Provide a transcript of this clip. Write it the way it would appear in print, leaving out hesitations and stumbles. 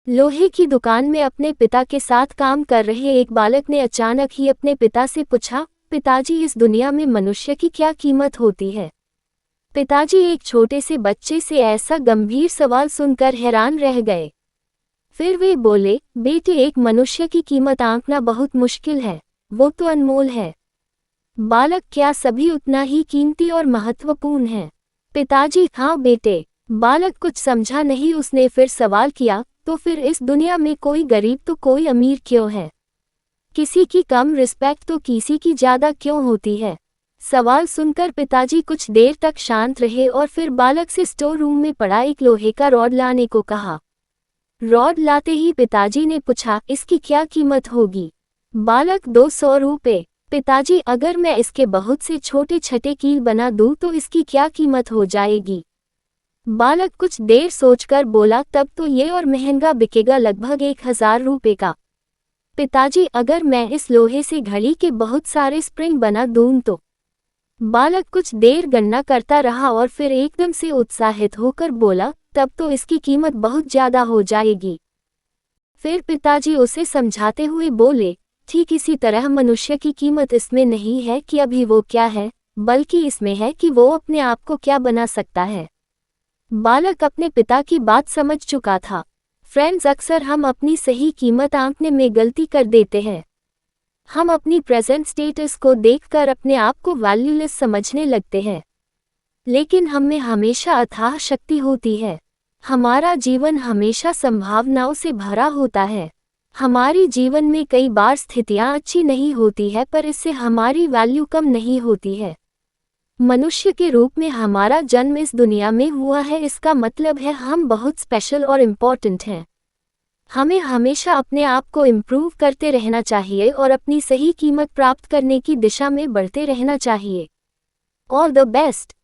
लोहे की दुकान में अपने पिता के साथ काम कर रहे एक बालक ने अचानक ही अपने पिता से पूछा, पिताजी इस दुनिया में मनुष्य की क्या कीमत होती है? पिताजी एक छोटे से बच्चे से ऐसा गंभीर सवाल सुनकर हैरान रह गए। फिर वे बोले, बेटे एक मनुष्य की कीमत आंकना बहुत मुश्किल है, वो तो अनमोल है। बालक, क्या सभी उतना ही कीमती और महत्वपूर्ण है? पिताजी, हाँ बेटे। बालक कुछ समझा नहीं, उसने फिर सवाल किया, तो फिर इस दुनिया में कोई गरीब तो कोई अमीर क्यों है? किसी की कम रिस्पेक्ट तो किसी की ज़्यादा क्यों होती है? सवाल सुनकर पिताजी कुछ देर तक शांत रहे और फिर बालक से स्टोर रूम में पड़ा एक लोहे का रॉड लाने को कहा। रॉड लाते ही पिताजी ने पूछा, इसकी क्या कीमत होगी? बालक, 200 रुपये। पिताजी, अगर मैं इसके बहुत से छोटे छठे कील बना दूं तो इसकी क्या कीमत हो जाएगी? बालक कुछ देर सोचकर बोला, तब तो ये और महंगा बिकेगा, लगभग 1000 रुपये का। पिताजी, अगर मैं इस लोहे से घड़ी के बहुत सारे स्प्रिंग बना दूं तो? बालक कुछ देर गणना करता रहा और फिर एकदम से उत्साहित होकर बोला, तब तो इसकी कीमत बहुत ज़्यादा हो जाएगी। फिर पिताजी उसे समझाते हुए बोले, ठीक इसी तरह मनुष्य की कीमत इसमें नहीं है कि अभी वो क्या है, बल्कि इसमें है कि वो अपने आप को क्या बना सकता है। बालक अपने पिता की बात समझ चुका था। फ्रेंड्स, अक्सर हम अपनी सही कीमत आंकने में गलती कर देते हैं। हम अपनी प्रेजेंट स्टेटस को देखकर अपने आप को वैल्यूलेस समझने लगते हैं। लेकिन हम में हमेशा अथाह शक्ति होती है। हमारा जीवन हमेशा संभावनाओं से भरा होता है। हमारी जीवन में कई बार स्थितियां अच्छी नहीं होती है, पर इससे हमारी वैल्यू कम नहीं होती है। मनुष्य के रूप में हमारा जन्म इस दुनिया में हुआ है, इसका मतलब है हम बहुत स्पेशल और इम्पोर्टेंट हैं। हमें हमेशा अपने आप को इम्प्रूव करते रहना चाहिए और अपनी सही कीमत प्राप्त करने की दिशा में बढ़ते रहना चाहिए। All the best.